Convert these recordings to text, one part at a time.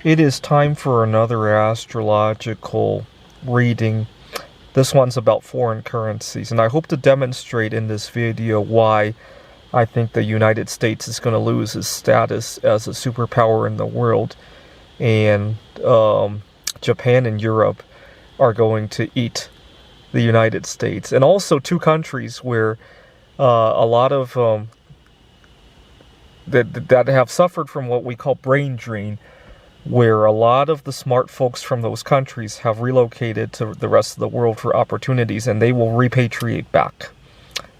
It is time for another astrological reading. This one's about foreign currencies, and I hope to demonstrate in this video why I think the United States is going to lose its status as a superpower in the world, and Japan and Europe are going to eat the United States. And also two countries where a lot of that have suffered from what we call brain drain, where a lot of the smart folks from those countries have relocated to the rest of the world for opportunities, and they will repatriate back.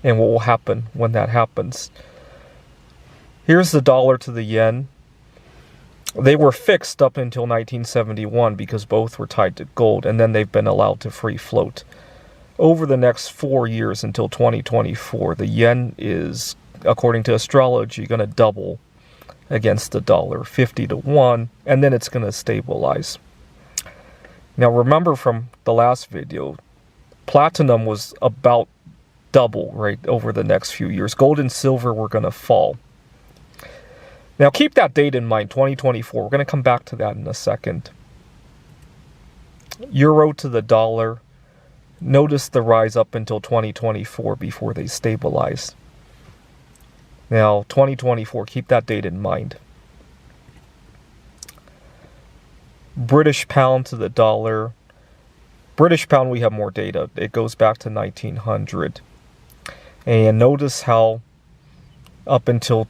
And what will happen when that happens? Here's the dollar to the yen. They were fixed up until 1971 because both were tied to gold, and then they've been allowed to free float. Over the next 4 years until 2024, the yen is, according to astrology, going to double against the dollar, 50 to 1, and then it's going to stabilize. Now remember from the last video, platinum was about double, right, over the next few years. Gold and silver were going to fall. Now keep that date in mind, 2024. We're going to come back to that in a second. Euro to the dollar. Notice the rise up until 2024 before they stabilize. Now, 2024, keep that date in mind. British pound to the dollar. British pound, we have more data. It goes back to 1900. And notice how up until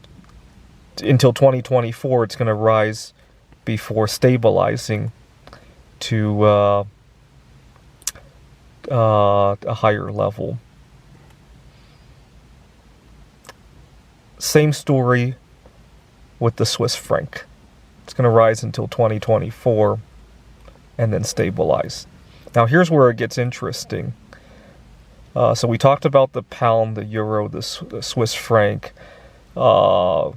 2024, it's going to rise before stabilizing to a higher level. Same story with the Swiss franc. It's going to rise until 2024 and then stabilize. Now here's where it gets interesting. So we talked about the pound, the euro, the Swiss franc. Those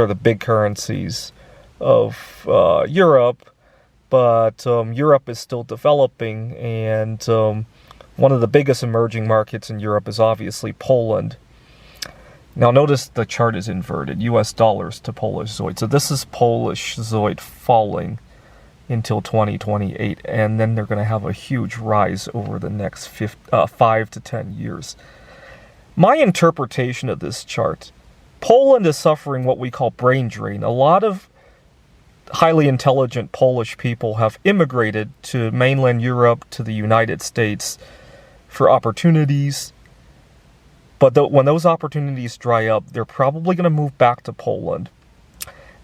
are the big currencies of Europe, but Europe is still developing, and one of the biggest emerging markets in Europe is obviously Poland. Now notice the chart is inverted, US dollars to Polish zloty. So this is Polish zloty falling until 2028, and then they're going to have a huge rise over the next 5 to 10 years. My interpretation of this chart, Poland is suffering what we call brain drain. A lot of highly intelligent Polish people have immigrated to mainland Europe, to the United States for opportunities. But when those opportunities dry up, they're probably going to move back to Poland.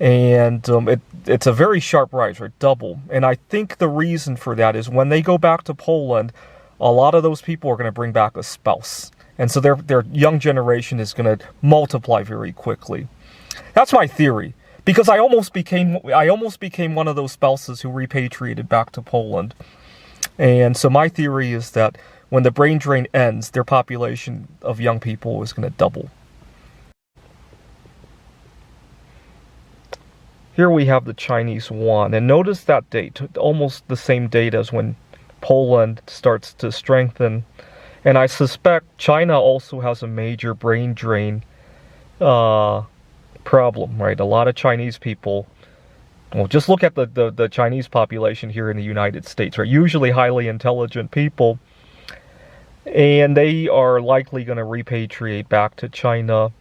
And it's a very sharp rise, right? Double. And I think the reason for that is when they go back to Poland, a lot of those people are going to bring back a spouse. And so their young generation is going to multiply very quickly. That's my theory. Because I almost became one of those spouses who repatriated back to Poland. And so my theory is that when the brain drain ends, their population of young people is going to double. Here we have the Chinese yuan, and notice that date, almost the same date as when Poland starts to strengthen. And I suspect China also has a major brain drain problem, right? A lot of Chinese people, well, just look at the Chinese population here in the United States, right? Usually highly intelligent people. And they are likely going to repatriate back to China.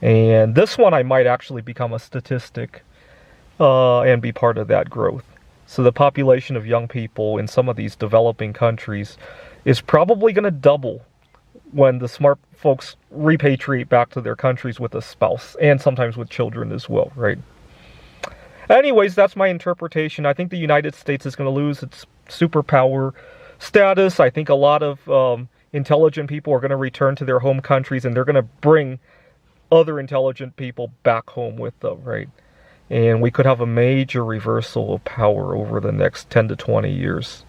And this one I might actually become a statistic and be part of that growth. So the population of young people in some of these developing countries is probably going to double when the smart folks repatriate back to their countries with a spouse, and sometimes with children as well, right? Anyways, that's my interpretation. I think the United States is going to lose its superpower status. I think a lot of intelligent people are going to return to their home countries, and they're going to bring other intelligent people back home with them, right? And we could have a major reversal of power over the next 10 to 20 years.